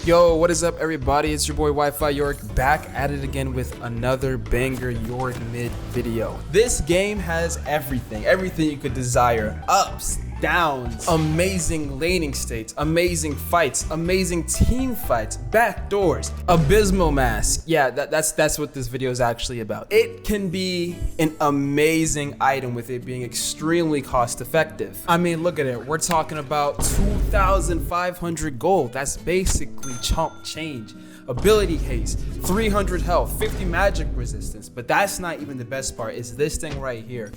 Yo, what is up everybody? It's your boy Wi-Fi Yorick back at it again with another banger Yorick mid video. This game has everything you could desire. Ups, downs, amazing laning states, amazing fights, amazing team fights, backdoors, abysmal mask. Yeah, that's what this video is actually about. It can be an amazing item with it being extremely cost effective. I mean, look at it. We're talking about 2,500 gold. That's basically chump change. Ability haste, 300 health, 50 magic resistance, but that's not even the best part. It's this thing right here.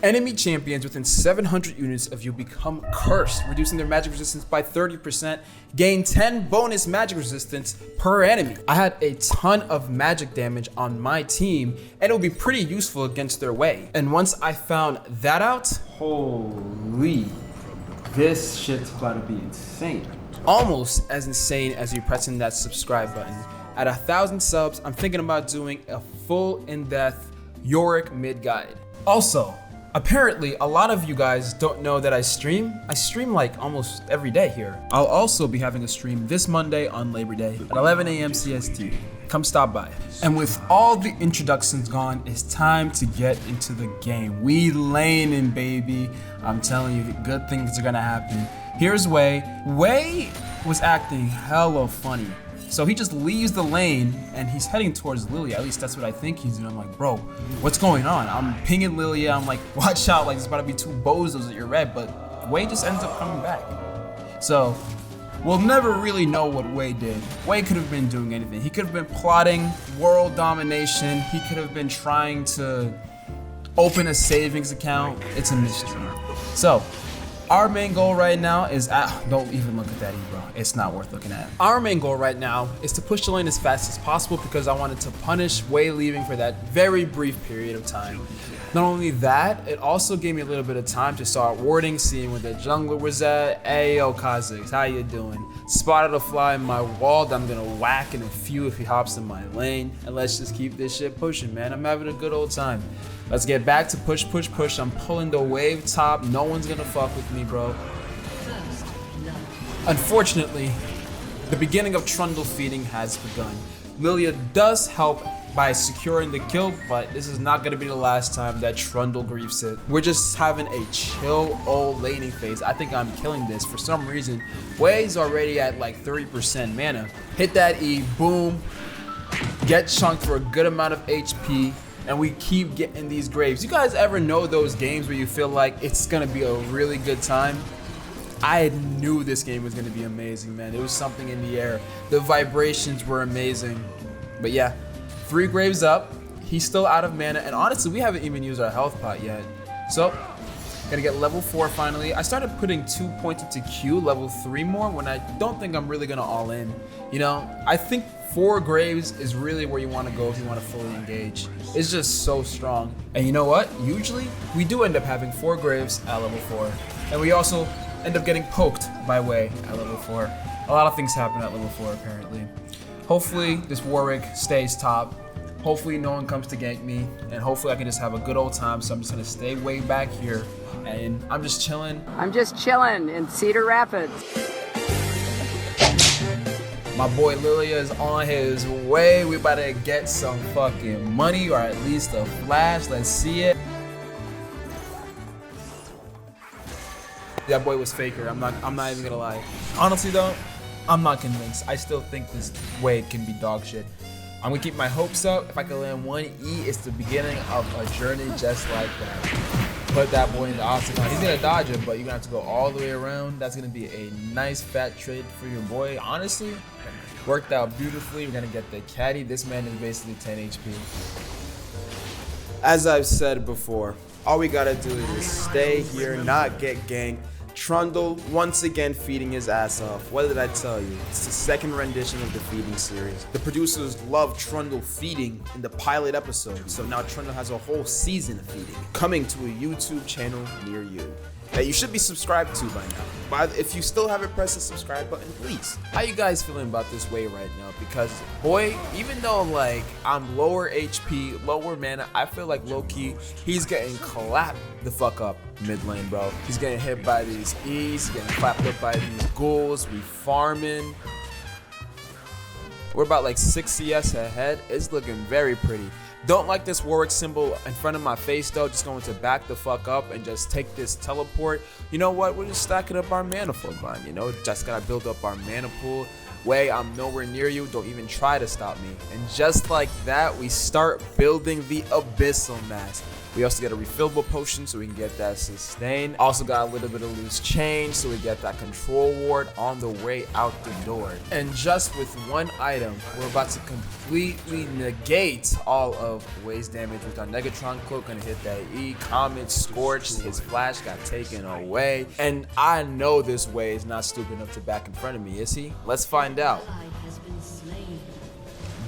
Enemy champions within 700 units of you become cursed, reducing their magic resistance by 30%, gain 10 bonus magic resistance per enemy. I had a ton of magic damage on my team, and it would be pretty useful against their way. And once I found that out, holy, this shit's about to be insane. Almost as insane as you pressing that subscribe button. At 1,000 subs, I'm thinking about doing a full in-depth Yorick mid guide. Also, apparently a lot of you guys don't know that I stream. I stream like almost every day here. I'll also be having a stream this Monday on Labor Day at 11 a.m. CST. Come stop by. And with all the introductions gone, it's time to get into the game. We laning, baby. I'm telling you, good things are gonna happen. Here's Wei. Wei was acting hella funny. So he just leaves the lane and he's heading towards Lilia. At least that's what I think he's doing. I'm like, bro, what's going on? I'm pinging Lilia. I'm like, watch out, like there's about to be two bozos at your red, but Wei just ends up coming back. So we'll never really know what Wei did. Wei could have been doing anything. He could have been plotting world domination. He could have been trying to open a savings account. It's a mystery. So our main goal right now is, don't even look at that, bro. It's not worth looking at. Our main goal right now is to push the lane as fast as possible because I wanted to punish Wei leaving for that very brief period of time. Not only that, it also gave me a little bit of time to start warding, seeing where the jungler was at. Hey, yo, Kha'Zix, how you doing? Spotted a fly in my wall that I'm gonna whack in a few if he hops in my lane. And let's just keep this shit pushing, man. I'm having a good old time. Let's get back to push, push, push. I'm pulling the wave top. No one's gonna fuck with me, bro. Unfortunately, the beginning of Trundle feeding has begun. Lilia does help by securing the kill, but this is not gonna be the last time that Trundle griefs it. We're just having a chill old laning phase. I think I'm killing this. For some reason, Wei's already at like 30% mana. Hit that E, boom, get chunked for a good amount of HP, and we keep getting these graves. You guys ever know those games where you feel like it's gonna be a really good time? I knew this game was gonna be amazing, man. There was something in the air. The vibrations were amazing. But yeah, 3 graves up. He's still out of mana, and honestly, we haven't even used our health pot yet. So, gotta get level 4 finally. I started putting 2 points into Q, level 3 more, when I don't think I'm really gonna all in. You know, I think 4 graves is really where you want to go if you want to fully engage. It's just so strong. And you know what? Usually, we do end up having 4 graves at level 4. And we also end up getting poked by Wei at level 4. A lot of things happen at level 4 apparently. Hopefully, this Yorick stays top. Hopefully, no one comes to gank me. And hopefully, I can just have a good old time. So I'm just going to stay way back here. And I'm just chilling. I'm just chilling in Cedar Rapids. My boy Lilia is on his way. We about to get some fucking money, or at least a flash. Let's see it. That boy was faker. I'm not even gonna lie. Honestly though, I'm not convinced. I still think this Wade can be dog shit. I'm gonna keep my hopes up. If I can land 1 E, it's the beginning of a journey just like that. Put that boy in the octagon. He's gonna dodge it, but you're gonna have to go all the way around. That's gonna be a nice fat trade for your boy. Honestly, worked out beautifully. We're gonna get the caddy. This man is basically 10 HP. As I've said before, all we gotta do is stay here, not get ganked. Trundle once again feeding his ass off. What did I tell you? It's the second rendition of the feeding series. The producers love Trundle feeding in the pilot episode, so now Trundle has a whole season of feeding coming to a YouTube channel near you that you should be subscribed to by now. But if you still haven't pressed the subscribe button, please. How you guys feeling about this Wei right now? Because boy, even though like I'm lower HP, lower mana, I feel like low-key he's getting clapped the fuck up mid lane, bro. He's getting hit by these E's, getting clapped up by these ghouls. We farming. We're about like 6 CS ahead. It's looking very pretty. Don't like this Yorick symbol in front of my face though. Just going to back the fuck up and just take this teleport. You know what? We're just stacking up our mana for fun. You know, just gotta build up our mana pool. Way, I'm nowhere near you. Don't even try to stop me. And just like that, we start building the Abyssal Mask. We also get a refillable potion so we can get that sustain. Also got a little bit of loose change so we get that control ward on the way out the door. And just with one item, we're about to completely negate all of Way's damage with our Negatron cloak. Gonna hit that E. Comet scorched. His flash got taken away. And I know this Way is not stupid enough to back in front of me, is he? Let's find out.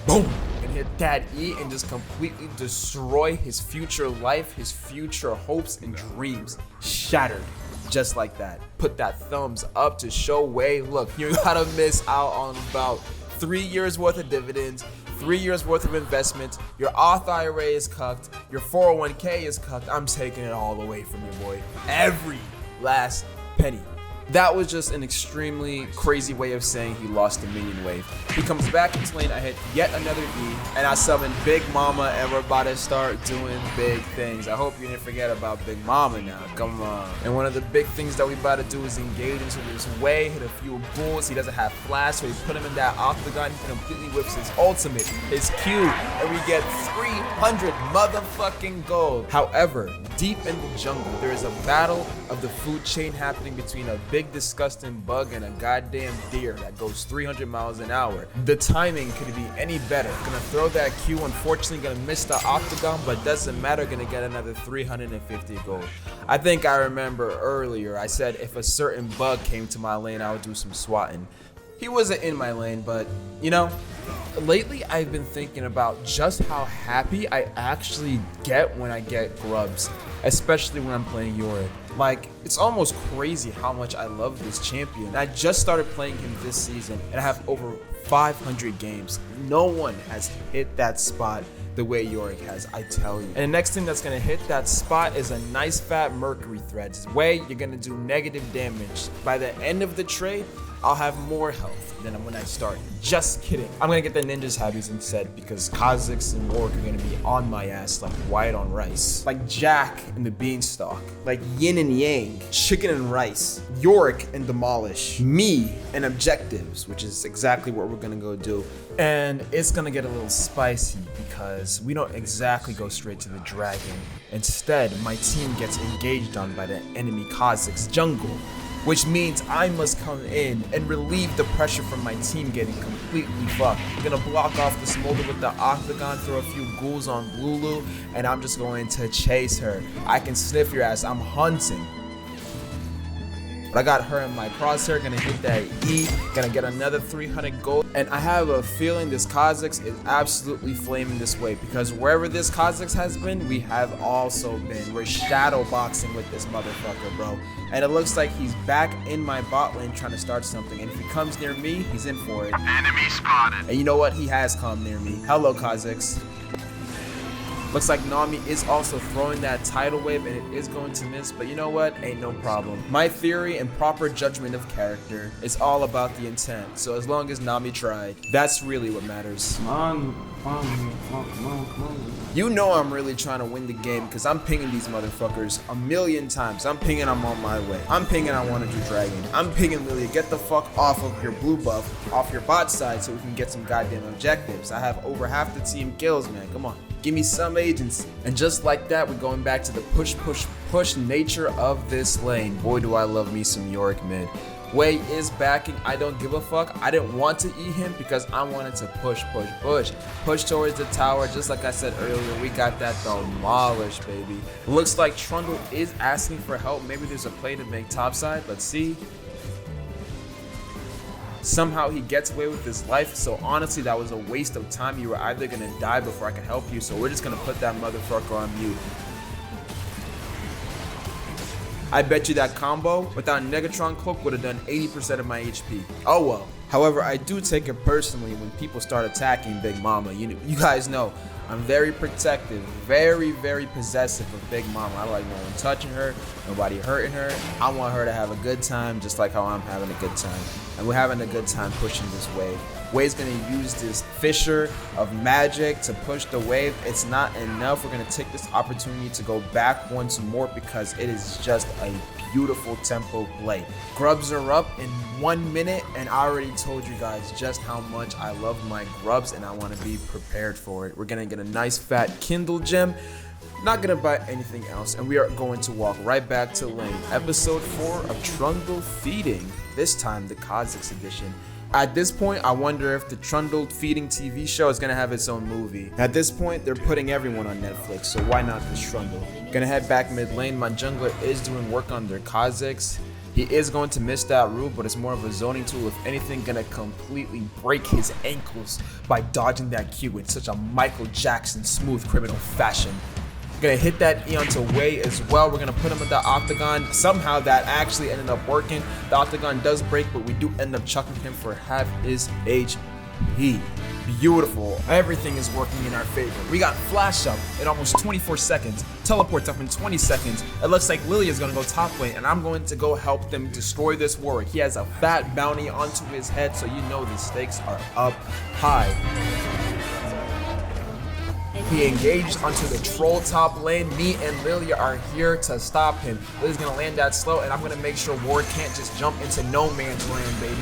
Boom! And hit that E and just completely destroy his future life, his future hopes and dreams. Shattered. Just like that. Put that thumbs up to show Way, look, you're gonna miss out on about 3 years worth of dividends, 3 years worth of investment. Your Auth IRA is cucked. Your 401k is cucked. I'm taking it all away from you, boy. Every last penny. That was just an extremely crazy way of saying he lost the minion wave. He comes back into lane, I hit yet another E, and I summon Big Mama, and we're about to start doing big things. I hope you didn't forget about Big Mama now, come on. And one of the big things that we about to do is engage into this Way, hit a few bulls. He doesn't have flash, so we put him in that octagon. He completely whips his ultimate, his Q, and we get 300 motherfucking gold. However, deep in the jungle, there is a battle of the food chain happening between a big disgusting bug and a goddamn deer that goes 300 miles an hour. The timing could be any better. Gonna throw that Q, unfortunately gonna miss the octagon, but doesn't matter, gonna get another 350 gold. I think I remember earlier I said if a certain bug came to my lane I would do some swatting. He wasn't in my lane, but you know, lately I've been thinking about just how happy I actually get when I get grubs, especially when I'm playing Yorick. Like, it's almost crazy how much I love this champion. I just started playing him this season and I have over 500 games. No one has hit that spot the way Yorick has, I tell you. And the next thing that's gonna hit that spot is a nice fat Mercury thread. Way, you're gonna do negative damage. By the end of the trade, I'll have more health than when I start. Just kidding. I'm gonna get the Ninja's Habbies instead because Kha'Zix and Yorick are gonna be on my ass like white on rice. Like Jack and the Beanstalk. Like yin and yang. Chicken and rice. Yorick and Demolish. Me and Objectives, which is exactly what we're gonna go do. And it's gonna get a little spicy because we don't exactly go straight to the dragon. Instead, my team gets engaged on by the enemy Kha'Zix jungle, which means I must come in and relieve the pressure from my team getting completely fucked. I'm gonna block off the Smolder with the octagon, throw a few ghouls on Lulu, and I'm just going to chase her. I can sniff your ass, I'm hunting. But I got her in my crosshair, gonna hit that E, gonna get another 300 gold. And I have a feeling this Kha'Zix is absolutely flaming this way because wherever this Kha'Zix has been, we have also been. We're shadow boxing with this motherfucker, bro. And it looks like he's back in my bot lane trying to start something. And if he comes near me, he's in for it. Enemy spotted. And you know what? He has come near me. Hello, Kha'Zix. Looks like Nami is also throwing that tidal wave and it is going to miss, but you know what? Ain't no problem. My theory and proper judgment of character is all about the intent. So as long as Nami tried, that's really what matters. Come on. You know I'm really trying to win the game because I'm pinging these motherfuckers a million times. I'm pinging I'm on my way. I'm pinging I want to do dragon. I'm pinging Lilia, get the fuck off of your blue buff, off your bot side so we can get some goddamn objectives. I have over half the team kills, man. Come on. Give me some agency. And just like that, we're going back to the push nature of this lane. Boy, do I love me some Yorick mid. Way is backing. I don't give a fuck. I didn't want to E him because I wanted to push towards the tower. Just like I said earlier, we got that demolished, baby. Looks like Trundle is asking for help. Maybe there's a play to make topside. Let's see. Somehow he gets away with his life, so honestly that was a waste of time. You were either gonna die before I could help you, so we're just gonna put that motherfucker on mute. I bet you that combo without Negatron Cloak would have done 80% of my HP. Oh well. However, I do take it personally when people start attacking Big Mama. You guys know I'm very protective, very possessive of Big Mama. I like no one touching her, nobody hurting her. I want her to have a good time just like how I'm having a good time. and we're having a good time pushing this wave. Wave's gonna use this fissure of magic to push the wave. It's not enough. We're gonna take this opportunity to go back once more because it is just a beautiful tempo play. Grubs are up in 1 minute, and I already told you guys just how much I love my grubs and I want to be prepared for it. We're gonna get a nice fat Kindle gem. Not gonna buy anything else, and we are going to walk right back to lane. Episode 4 of Trundle Feeding, this time the Kazakhs edition. At this point, I wonder if the Trundle Feeding TV show is gonna have its own movie. At this point, they're putting everyone on Netflix, so why not this Trundle? Gonna head back mid lane. My jungler is doing work on their Kazakhs. He is going to miss that route, but it's more of a zoning tool. If anything, gonna completely break his ankles by dodging that Q in such a Michael Jackson smooth criminal fashion. Gonna hit that E onto Wei as well. We're gonna put him in the octagon. Somehow that actually ended up working. The octagon does break, but we do end up chucking him for half his HP. Beautiful. Everything is working in our favor. We got flash up in almost 24 seconds. Teleports up in 20 seconds. It looks like Lilia is gonna go top lane, and I'm going to go help them destroy this Warwick. He has a fat bounty onto his head, so you know the stakes are up high. He engaged onto the troll top lane. Me and Lilia are here to stop him. Lilia's gonna land that slow, and I'm gonna make sure Warwick can't just jump into no man's land, baby.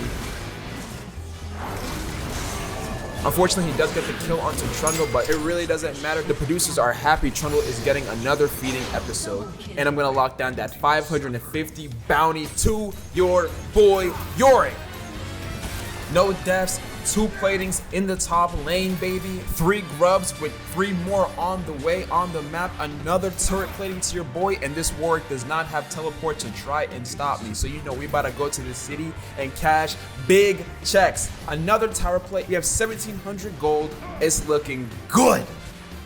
Unfortunately, he does get the kill onto Trundle, but it really doesn't matter. The producers are happy Trundle is getting another feeding episode, and I'm gonna lock down that 550 bounty to your boy Yorick. No deaths, 2 platings in the top lane, baby. 3 grubs with 3 more on the way on the map. Another turret plating to your boy, and this Warwick does not have teleport to try and stop me. So you know we about to go to the city and cash big checks. Another tower plate. We have 1,700 gold. It's looking good.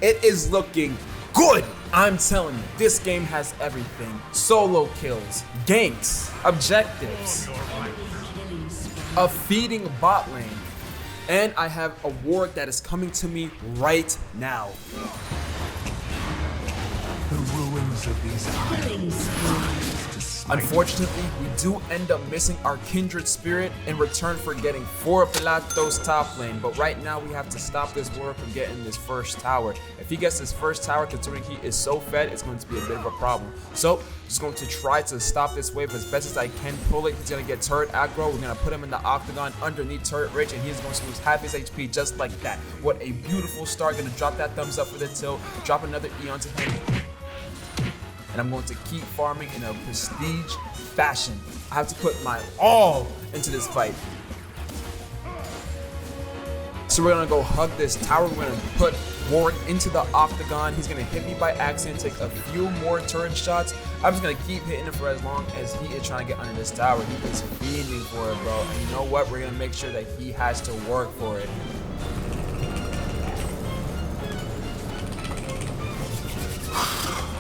It is looking good. I'm telling you, this game has everything. Solo kills, ganks, objectives, a feeding bot lane, and I have a Warwick that is coming to me right now. The ruins of these islands. Unfortunately, we do end up missing our kindred spirit in return for getting 4 Platos top lane, but right now we have to stop this Warwick from getting this first tower. If he gets this first tower, considering he is so fed, it's going to be a bit of a problem. So, just going to try to stop this wave as best as I can. Pull it. He's going to get turret aggro. We're going to put him in the octagon underneath turret ridge, and he's going to lose half his HP just like that. What a beautiful start. Going to drop that thumbs up for the tilt. Drop another E onto him. And I'm going to keep farming in a prestige fashion. I have to put my all into this fight. So we're gonna go hug this tower. We're gonna put Warwick into the octagon. He's gonna hit me by accident, take a few more turret shots. I'm just gonna keep hitting him for as long as he is trying to get under this tower. He is fiending for it, bro. And you know what? We're gonna make sure that he has to work for it.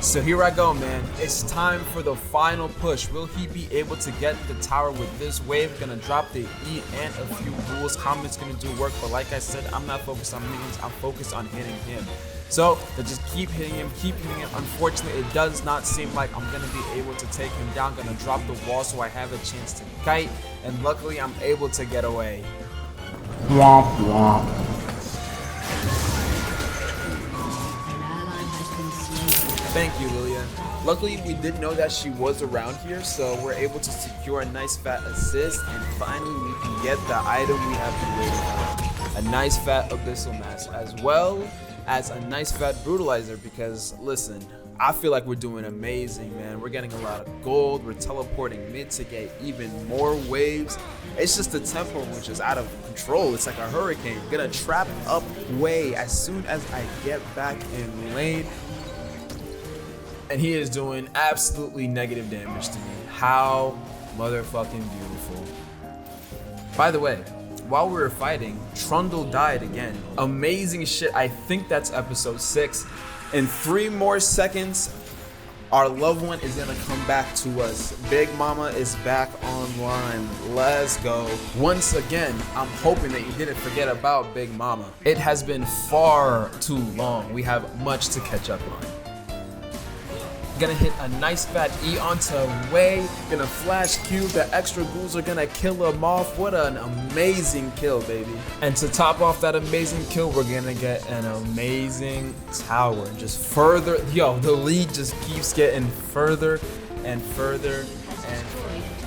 So here I go, man. It's time for the final push. Will he be able to get the tower with this wave? Gonna drop the E and a few rules. Comment's gonna do work, but like I said, I'm not focused on minions. I'm focused on hitting him. So just keep hitting him, keep hitting him. Unfortunately, it does not seem like I'm gonna be able to take him down. Gonna drop the wall so I have a chance to kite, and luckily I'm able to get away. Thank you, Lilia. Luckily, we did know that she was around here, so we're able to secure a nice fat assist, and finally we can get the item we have been waiting for. A nice fat Abyssal Mask, as well as a nice fat Brutalizer, because listen, I feel like we're doing amazing, man. We're getting a lot of gold, we're teleporting mid to get even more waves. It's just the tempo which is out of control. It's like a hurricane. Gonna trap up Wei as soon as I get back in lane. And he is doing absolutely negative damage to me. How motherfucking beautiful. By the way, while we were fighting, Trundle died again. Amazing shit. I think that's episode 6. In 3 more seconds, our loved one is gonna come back to us. Big Mama is back online. Let's go. Once again, I'm hoping that you didn't forget about Big Mama. It has been far too long. We have much to catch up on. gonna hit a nice fat E onto Wei, gonna flash Q, the extra ghouls are gonna kill him off. What an amazing kill, baby. And to top off that amazing kill, we're gonna get an amazing tower. Just further, yo, the lead just keeps getting further and further and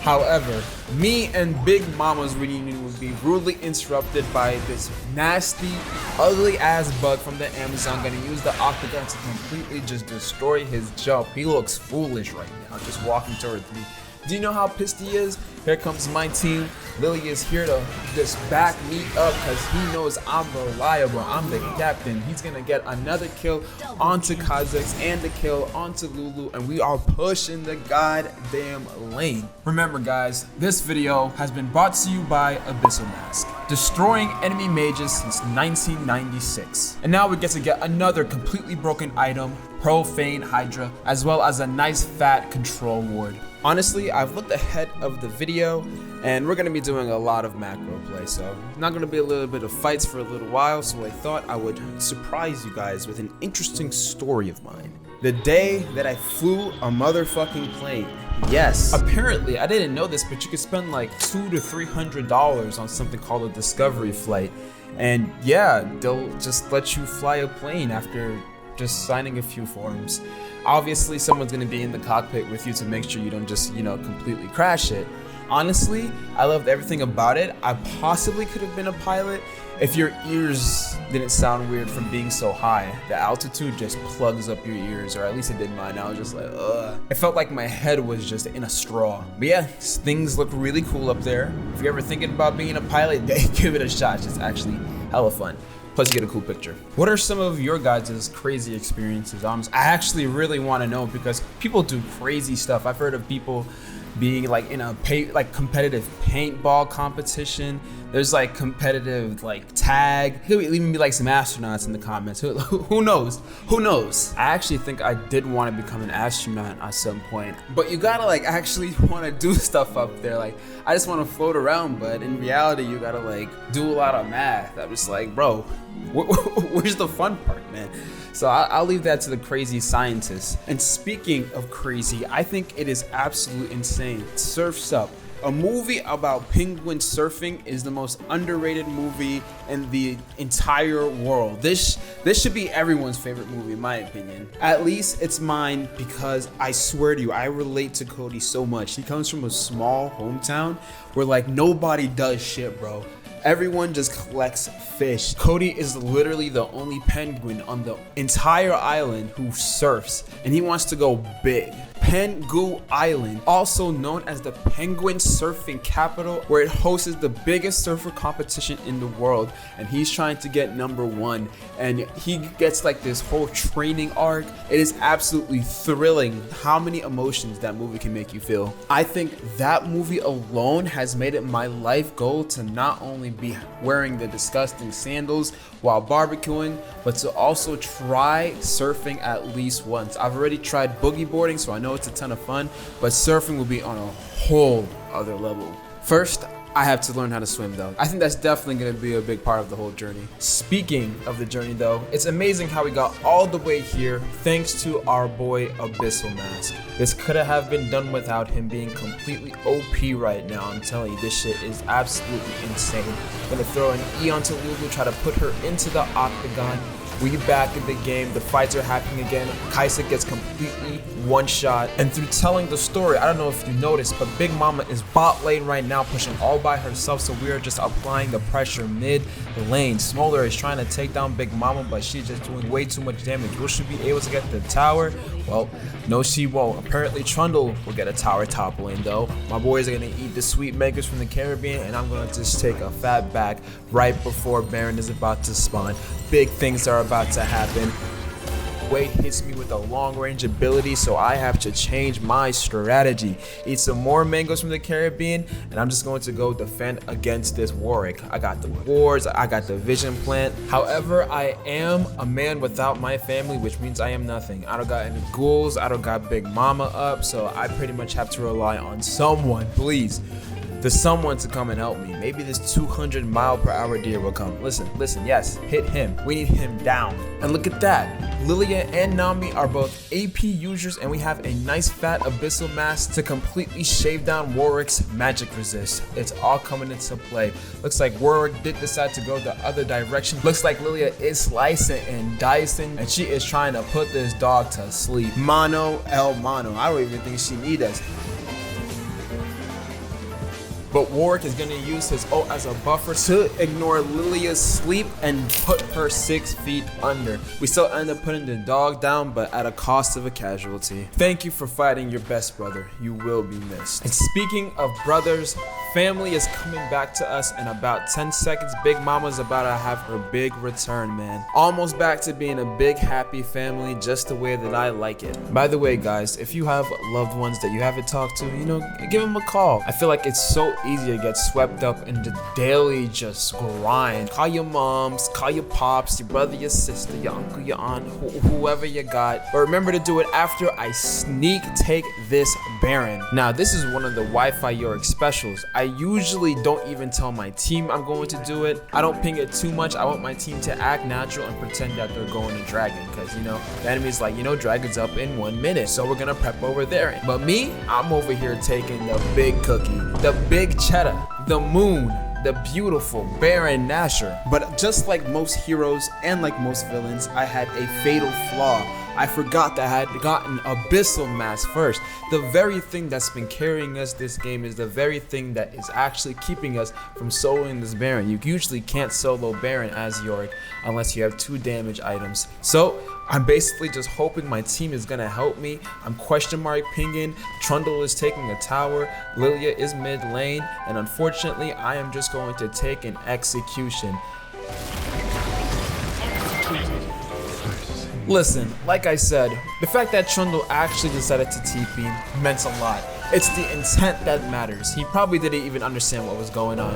however, me and Big Mama's reunion would be rudely interrupted by this nasty, ugly ass bug from the Amazon gonna use the octagon to completely just destroy his jump. He looks foolish right now, just walking towards me. Do you know how pissed he is? Here comes my team. Lily is here to just back me up because he knows I'm reliable. I'm the captain. He's gonna get another kill onto Kha'Zix and a kill onto Lulu, and we are pushing the goddamn lane. Remember guys, this video has been brought to you by Abyssal Mask, destroying enemy mages since 1996. And now we get to get another completely broken item, Profane Hydra, as well as a nice fat control ward. Honestly, I've looked ahead of the video and we're gonna be doing a lot of macro play, so not gonna be a little bit of fights for a little while, so I thought I would surprise you guys with an interesting story of mine. The day that I flew a motherfucking plane. Yes. Apparently, I didn't know this, but you could spend like $200 to $300 on something called a discovery flight. And yeah, they'll just let you fly a plane after just signing a few forms. Obviously, someone's gonna be in the cockpit with you to make sure you don't just, completely crash it. Honestly, I loved everything about it. I possibly could have been a pilot if your ears didn't sound weird from being so high. The altitude just plugs up your ears, or at least it did mine. I was just like, ugh. It felt like my head was just in a straw. But yeah, things look really cool up there. If you're ever thinking about being a pilot, give it a shot. It's actually hella fun. Plus you get a cool picture. What are some of your guys' crazy experiences? I actually really want to know because people do crazy stuff. I've heard of people being like in a competitive paintball competition. There's like competitive tag. There would even be like some astronauts in the comments. Who knows? Who knows? I actually think I did want to become an astronaut at some point. But you gotta actually want to do stuff up there. I just want to float around, but in reality you gotta do a lot of math. I'm just like, bro, where's the fun part, man? So I'll leave that to the crazy scientists. And speaking of crazy, I think it is absolutely insane. Surf's Up. A movie about penguin surfing is the most underrated movie in the entire world. This should be everyone's favorite movie in my opinion. At least it's mine because I swear to you, I relate to Cody so much. He comes from a small hometown where nobody does shit, bro. Everyone just collects fish. Cody is literally the only penguin on the entire island who surfs, and he wants to go big. Pengu Island, also known as the penguin surfing capital, where it hosts the biggest surfer competition in the world, and he's trying to get #1, and he gets this whole training arc. It is absolutely thrilling how many emotions that movie can make you feel. I think that movie alone has made it my life goal to not only be wearing the disgusting sandals while barbecuing, but to also try surfing at least once. I've already tried boogie boarding, so I know it's a ton of fun, but surfing will be on a whole other level. First, I have to learn how to swim though. I think that's definitely gonna be a big part of the whole journey. Speaking of the journey though, it's amazing how we got all the way here thanks to our boy Abyssal Mask. This could have been done without him being completely OP right now. I'm telling you, this shit is absolutely insane. I'm gonna throw an E onto Lulu, try to put her into the octagon. We back in the game, the fights are happening again. Kha'Zix gets completely one shot, and through telling the story, I don't know if you noticed, but Big Mama is bot lane right now, pushing all by herself, so we are just applying the pressure mid lane. Smolder is trying to take down Big Mama, but she's just doing way too much damage. Will she be able to get the tower? Well, no she won't. Apparently Trundle will get a tower top lane though. My boys are gonna eat the sweet makers from the Caribbean, and I'm gonna just take a fat back right before Baron is about to spawn. Big things are about to happen. Wade hits me with a long range ability, so I have to change my strategy. Eat some more mangoes from the Caribbean, and I'm just going to go defend against this Yorick. I got the wards, I got the vision plant. However, I am a man without my family, which means I am nothing. I don't got any ghouls, I don't got Big Mama up, so I pretty much have to rely on someone. Please to someone to come and help me. Maybe this 200-mile-per-hour deer will come. Listen, yes, hit him. We need him down. And look at that. Lilia and Nami are both AP users, and we have a nice fat abyssal mask to completely shave down Yorick's magic resist. It's all coming into play. Looks like Yorick did decide to go the other direction. Looks like Lilia is slicing and dicing, and she is trying to put this dog to sleep. Mano el mano. I don't even think she needs us. But Yorick is going to use his ult as a buffer to ignore Lilia's sleep and put her 6 feet under. We still end up putting the dog down, but at a cost of a casualty. Thank you for fighting your best brother. You will be missed. And speaking of brothers, family is coming back to us in about 10 seconds. Big Mama's about to have her big return, man. Almost back to being a big happy family, just the way that I like it. By the way, guys, if you have loved ones that you haven't talked to, you know, give them a call. I feel like it's so easy to get swept up in the daily just grind. Call your moms, call your pops, your brother, your sister, your uncle, your aunt, whoever you got. But remember to do it after I sneak take this Baron. Now, this is one of the Wi-Fi Yorick specials. I usually don't even tell my team I'm going to do it. I don't ping it too much. I want my team to act natural and pretend that they're going to Dragon, because, you know, the enemy's like, you know, Dragon's up in 1 minute, so we're gonna prep over there. But me, I'm over here taking the big cookie, the big cheddar, the moon, the beautiful Baron Nashor. But just like most heroes and like most villains, I had a fatal flaw. I forgot that I had gotten Abyssal Mask first. The very thing that's been carrying us this game is the very thing that is actually keeping us from soloing this Baron. You usually can't solo Baron as Yorick unless you have 2 damage items. So I'm basically just hoping my team is gonna help me. I'm question mark pinging. Trundle is taking a tower. Lilia is mid lane. And unfortunately, I am just going to take an execution. Listen, like I said, the fact that Trundle actually decided to TP meant a lot. It's the intent that matters. He probably didn't even understand what was going on.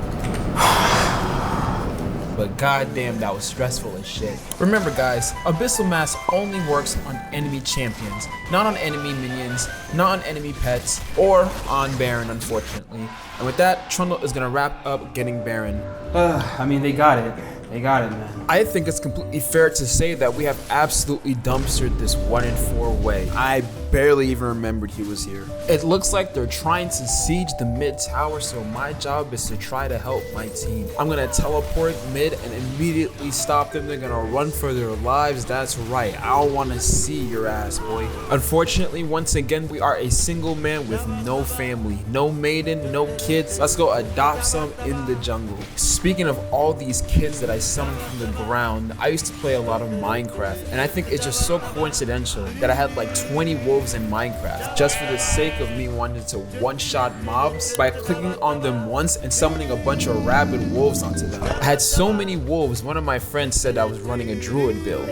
But goddamn, that was stressful as shit. Remember guys, Abyssal Mask only works on enemy champions, not on enemy minions, not on enemy pets, or on Baron, unfortunately. And with that, Trundle is gonna wrap up getting Baron. I mean, they got it. They got it, man. I think it's completely fair to say that we have absolutely dumpstered this 1-in-4 way. I barely even remembered he was here. It looks like they're trying to siege the mid tower, so my job is to try to help my team. I'm gonna teleport mid and immediately stop them. They're gonna run for their lives. That's right. I don't wanna see your ass, boy. Unfortunately, once again, we are a single man with no family, no maiden, no kids. Let's go adopt some in the jungle. Speaking of all these kids that I summoned from the ground, I used to play a lot of Minecraft, and I think it's just so coincidental that I had like 20 wolves in Minecraft, just for the sake of me wanting to one-shot mobs by clicking on them once and summoning a bunch of rabid wolves onto them. I had so many wolves, one of my friends said I was running a druid build.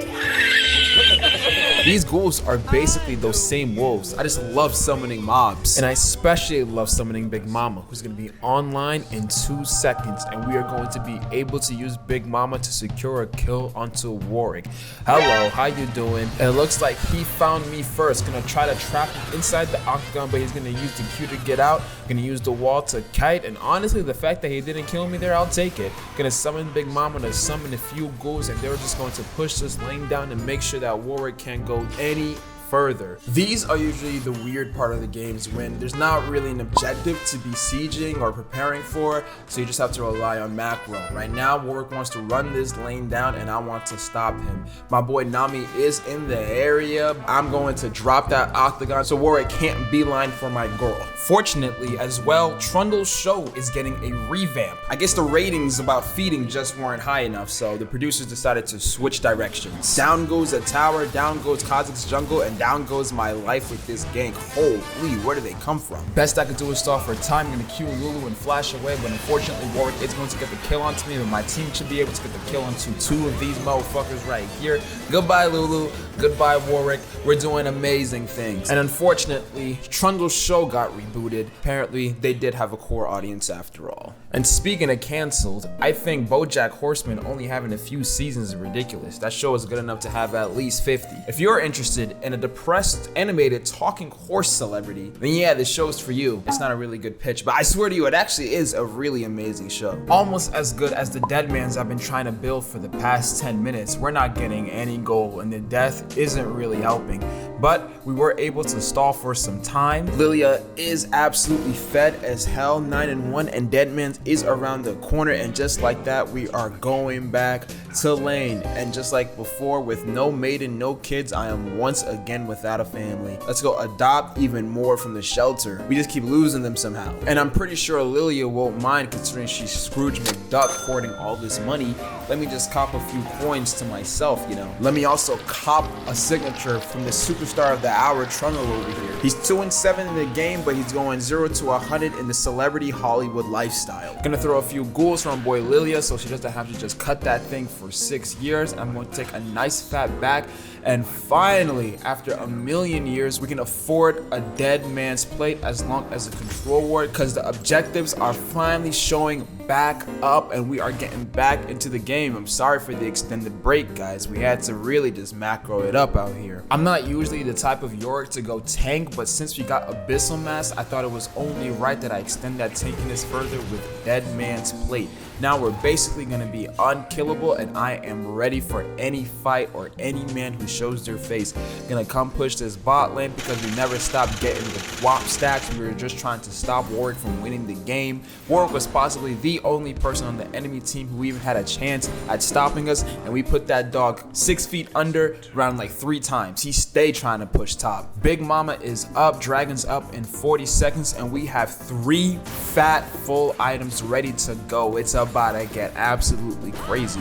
These ghouls are basically those same wolves. I just love summoning mobs. And I especially love summoning Big Mama, who's gonna be online in 2 seconds. And we are going to be able to use Big Mama to secure a kill onto Yorick. Hello, how you doing? And it looks like he found me first. Gonna try to trap him inside the octagon, but he's gonna use the Q to get out. Gonna use the wall to kite. And honestly, the fact that he didn't kill me there, I'll take it. Gonna summon Big Mama to summon a few ghouls, and they're just going to push this lane down and make sure that Yorick can't go any further. These are usually the weird part of the games when there's not really an objective to be sieging or preparing for, so you just have to rely on macro. Right now, Yorick wants to run this lane down and I want to stop him. My boy Nami is in the area. I'm going to drop that octagon so Yorick can't beeline for my girl. Fortunately as well, Trundle's show is getting a revamp. I guess the ratings about feeding just weren't high enough, so the producers decided to switch directions. Down goes the tower, down goes Kha'Zix's jungle, and down goes my life with this gank. Holy, where do they come from? Best I could do is stall for time. I'm gonna Q Lulu and flash away, but unfortunately Yorick is going to get the kill onto me, but my team should be able to get the kill onto 2 of these motherfuckers right here. Goodbye Lulu, goodbye Yorick. We're doing amazing things. And unfortunately, Trundle's show got rebooted. Apparently, they did have a core audience after all. And speaking of canceled, I think BoJack Horseman only having a few seasons is ridiculous. That show is good enough to have at least 50. If you're interested in a depressed, animated, talking horse celebrity, then yeah, this show's for you. It's not a really good pitch, but I swear to you, it actually is a really amazing show. Almost as good as the Deadmans I've been trying to build for the past 10 minutes. We're not getting any goal, and the death isn't really helping, but we were able to stall for some time. Lilia is absolutely fed as hell, 9-1, and Deadmans is around the corner, and just like that, we are going back to lane. And just like before, with no maiden, no kids, I am once again without a family. Let's go adopt even more from the shelter. We just keep losing them somehow. And I'm pretty sure Lilia won't mind, considering she's Scrooge McDuck hoarding all this money. Let me just cop a few coins to myself, you know. Let me also cop a signature from the superstar of the hour, Trundle over here. He's 2-7 in the game, but he's going 0 to 100 in the celebrity Hollywood lifestyle. Gonna throw a few ghouls from boy Lilia so she doesn't have to just cut that thing for 6 years. I'm going to take a nice fat back, and finally, after a million years, we can afford a dead man's plate as long as a control ward, because the objectives are finally showing back up and we are getting back into the game. I'm sorry for the extended break, guys. We had to really just macro it up out here. I'm not usually the type of Yorick to go tank, but since we got Abyssal Mass, I thought it was only right that I extend that tankiness further with Dead Man's Plate. Now we're basically going to be unkillable, and I am ready for any fight or any man who shows their face. Gonna come push this bot lane because we never stopped getting the swap stacks. We were just trying to stop Yorick from winning the game. Yorick was possibly the only person on the enemy team who even had a chance at stopping us, and we put that dog 6 feet under around like 3 times. He stayed trying to push top. Big Mama is up, Dragon's up in 40 seconds, and we have 3 fat full items ready to go. It's about to get absolutely crazy.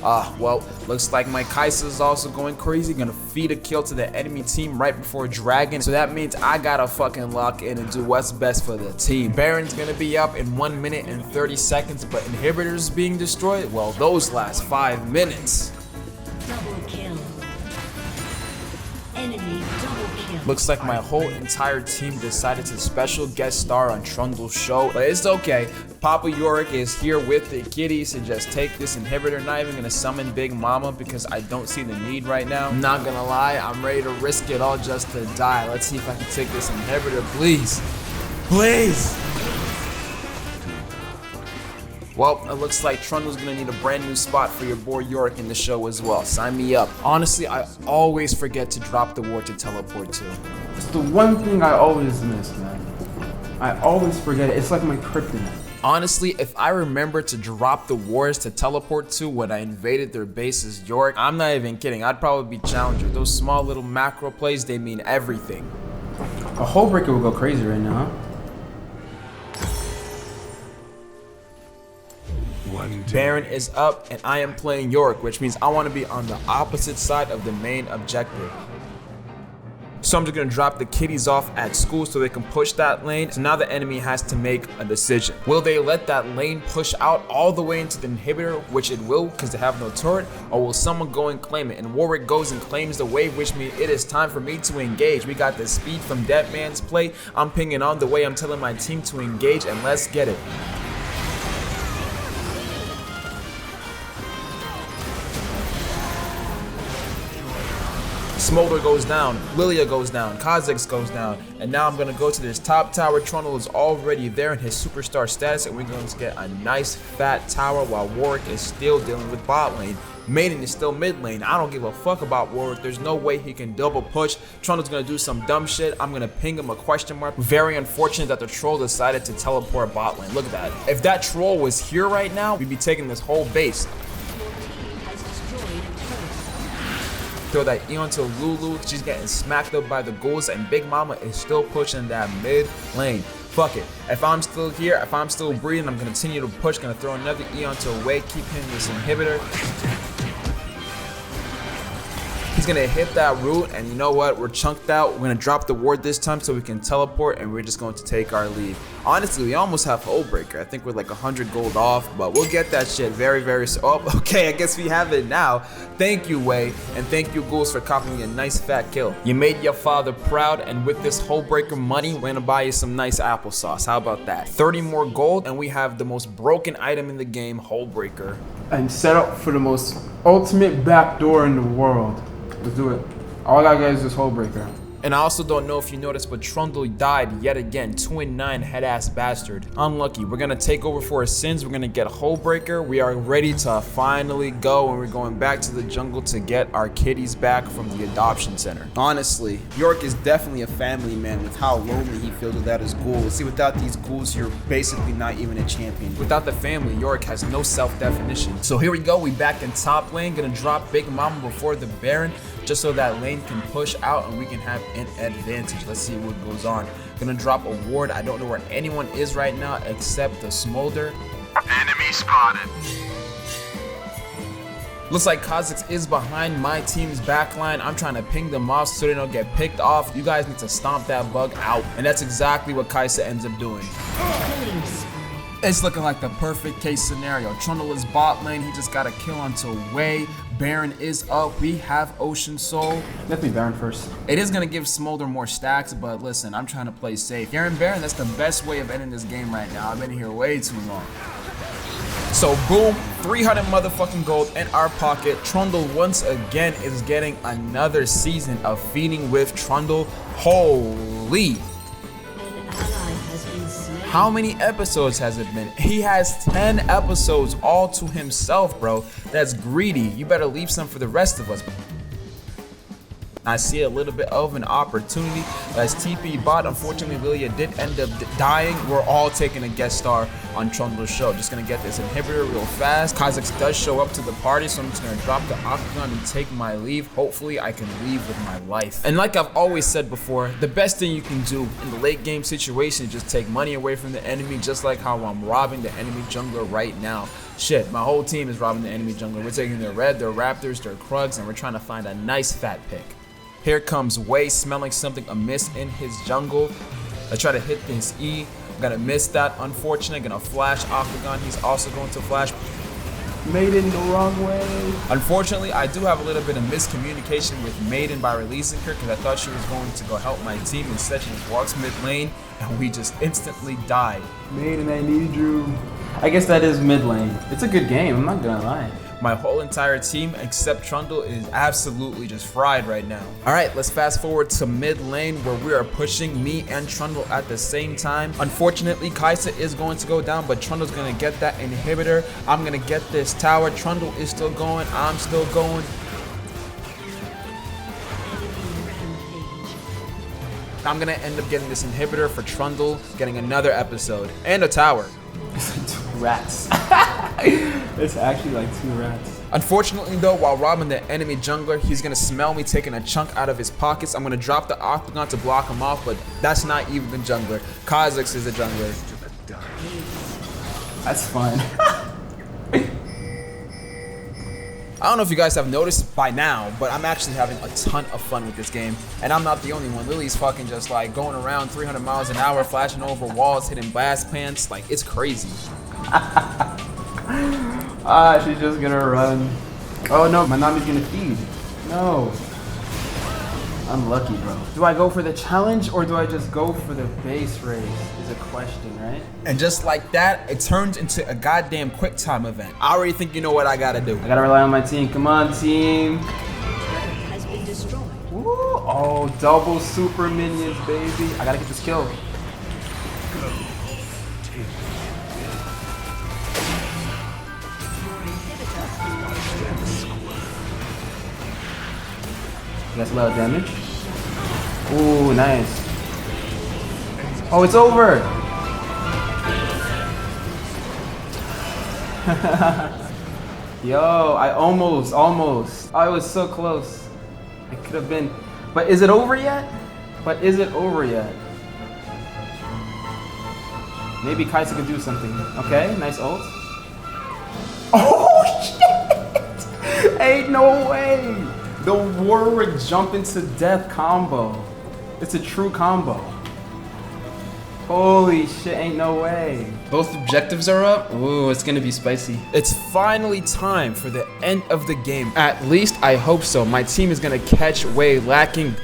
Well, looks like my Kaisa is also going crazy. Gonna feed a kill to the enemy team right before Dragon. So that means I gotta fucking lock in and do what's best for the team. Baron's gonna be up in 1 minute and 30 seconds, but inhibitors being destroyed, well, those last 5 minutes. Double kill. Enemy double kill. Looks like my whole entire team decided to special guest star on Trundle's show, but it's okay. Papa Yorick is here with the kitties to just take this inhibitor. Not even gonna summon Big Mama because I don't see the need right now. I'm not gonna lie, I'm ready to risk it all just to die. Let's see if I can take this inhibitor, please. Please! Well, it looks like Trundle's gonna need a brand new spot for your boy Yorick in the show as well. Sign me up. Honestly, I always forget to drop the ward to teleport to. It's the one thing I always miss, man. I always forget it. It's like my kryptonite. Honestly, if I remember to drop the wards to teleport to when I invaded their base as Yorick, I'm not even kidding, I'd probably be Challenger. Those small little macro plays, they mean everything. A whole breaker will go crazy right now, huh? Baron is up and I am playing Yorick, which means I want to be on the opposite side of the main objective. So I'm just going to drop the kitties off at school so they can push that lane. So now the enemy has to make a decision. Will they let that lane push out all the way into the inhibitor, which it will because they have no turret, or will someone go and claim it? And Yorick goes and claims the wave, which means it is time for me to engage. We got the speed from Dead Man's Play. I'm pinging on the way. I'm telling my team to engage, and let's get it. Smolder goes down, Lilia goes down, Kha'Zix goes down, and now I'm going to go to this top tower. Trundle is already there in his superstar status, and we're going to get a nice fat tower while Yorick is still dealing with bot lane. Maiden is still mid lane. I don't give a fuck about Yorick. There's no way he can double push. Trundle's going to do some dumb shit. I'm going to ping him a question mark. Very unfortunate that the troll decided to teleport bot lane. Look at that. If that troll was here right now, we'd be taking this whole base. Throw that Eon to Lulu. She's getting smacked up by the ghouls, and Big Mama is still pushing that mid lane. Fuck it. If I'm still here, if I'm still breathing, I'm gonna continue to push. Gonna throw another Eon to away, keep hitting this inhibitor. He's gonna hit that root, and you know what? We're chunked out. We're gonna drop the ward this time so we can teleport, and we're just going to take our leave. Honestly, we almost have Hullbreaker. I think we're like 100 gold off, but we'll get that shit very, very soon. Oh, okay, I guess we have it now. Thank you, Wei, and thank you, Ghouls, for copying me a nice fat kill. You made your father proud, and with this Hullbreaker money, we're gonna buy you some nice applesauce. How about that? 30 more gold, and we have the most broken item in the game, Hullbreaker. And set up for the most ultimate backdoor in the world. Let's do it. All I got guys is this hole breaker. And I also don't know if you noticed, but Trundle died yet again. 2-9 head-ass bastard. Unlucky. We're gonna take over for his sins. We're gonna get Hullbreaker. We are ready to finally go, and we're going back to the jungle to get our kitties back from the adoption center. Honestly, Yorick is definitely a family man with how lonely he feels without his ghouls. See, without these ghouls, you're basically not even a champion. Without the family, Yorick has no self-definition. So here we go. We back in top lane. Gonna drop Big Mama before the Baron, just so that lane can push out and we can have an advantage. Let's see what goes on. Gonna drop a ward. I don't know where anyone is right now except the Smolder. Enemy spotted. Looks like Kha'Zix is behind my team's backline. I'm trying to ping them off so they don't get picked off. You guys need to stomp that bug out. And that's exactly what Kai'Sa ends up doing. It's looking like the perfect case scenario. Trundle is bot lane. He just got a kill onto Wei. Baron is up. We have Ocean Soul. Let me Baron first. It is going to give Smolder more stacks, but listen, I'm trying to play safe. Baron, that's the best way of ending this game right now. I've been here way too long. So boom, 300 motherfucking gold in our pocket. Trundle once again is getting another season of feeding with Trundle. Holy. How many episodes has it been? He has 10 episodes all to himself, bro. That's greedy. You better leave some for the rest of us. I see a little bit of an opportunity. As TP bot, unfortunately, Lilia did end up dying. We're all taking a guest star on Trundle's show. Just gonna get this inhibitor real fast. Kha'Zix does show up to the party, so I'm just gonna drop the Octagon and take my leave. Hopefully, I can leave with my life. And like I've always said before, the best thing you can do in the late game situation is just take money away from the enemy, just like how I'm robbing the enemy jungler right now. Shit, my whole team is robbing the enemy jungler. We're taking their red, their raptors, their Krugs, and we're trying to find a nice fat pick. Here comes Wei, smelling something amiss in his jungle. I try to hit his E. I'm gonna miss that, unfortunate. Gonna flash Octagon. He's also going to flash. Maiden the wrong way. Unfortunately, I do have a little bit of miscommunication with Maiden by releasing her, because I thought she was going to go help my team. Instead, she just walks mid lane, and we just instantly died. Maiden, I need you. I guess that is mid lane. It's a good game, I'm not gonna lie. My whole entire team except Trundle is absolutely just fried right now. All right, let's fast forward to mid lane where we are pushing me and Trundle at the same time. Unfortunately, Kai'Sa is going to go down, but Trundle's gonna get that inhibitor. I'm gonna get this tower. Trundle is still going. I'm still going. I'm gonna end up getting this inhibitor for Trundle, getting another episode and a tower. It's like 2 rats. It's actually like 2 rats. Unfortunately though, while robbing the enemy jungler, he's gonna smell me taking a chunk out of his pockets. I'm gonna drop the Octagon to block him off, but that's not even the jungler. Kha'Zix is the jungler. That's fun. I don't know if you guys have noticed by now, but I'm actually having a ton of fun with this game. And I'm not the only one. Lily's fucking just like going around 300 miles an hour, flashing over walls, hitting blast pants. Like, it's crazy. She's just gonna run. Oh no, my Nami's gonna feed. No. Unlucky, bro. Do I go for the challenge or do I just go for the base race is a question, right? And just like that, it turns into a goddamn quick time event. I already think you know what I gotta do. I gotta rely on my team. Come on, team. Has been destroyed. Woo. Oh, double super minions, baby. I gotta get this kill. That's a lot of damage. Ooh, nice. Oh, it's over. Yo, I almost. Oh, I was so close. It could have been. But is it over yet? Maybe Kai'Sa could do something. Okay, nice ult. Oh, shit! Ain't no way. The Warwick jump into death combo. It's a true combo. Holy shit, ain't no way. Both objectives are up. Ooh, it's gonna be spicy. It's finally time for the end of the game. At least I hope so. My team is gonna catch Wei lacking.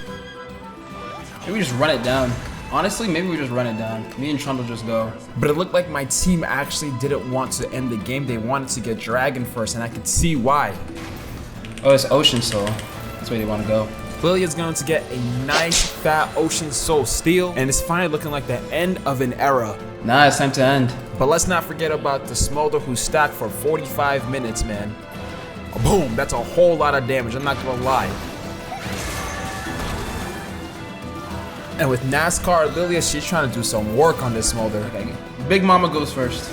Maybe we just run it down. Honestly, maybe we just run it down. Me and Trundle just go. But it looked like my team actually didn't want to end the game. They wanted to get Dragon first, and I could see why. Oh, it's Ocean Soul. That's where they want to go. Lilia's going to get a nice fat Ocean Soul steal, and it's finally looking like the end of an era. Nah, it's time to end. But let's not forget about the Smolder who stacked for 45 minutes, man. Boom, that's a whole lot of damage, I'm not gonna lie. And with NASCAR Lilia, she's trying to do some work on this Smolder. Okay. Big Mama goes first.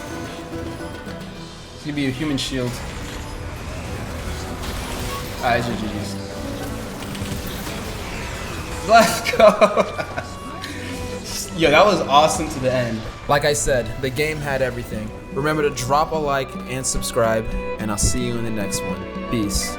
It's gonna be a human shield. Alright, GG's. Let's go! Yo, that was awesome to the end. Like I said, the game had everything. Remember to drop a like and subscribe, and I'll see you in the next one. Peace.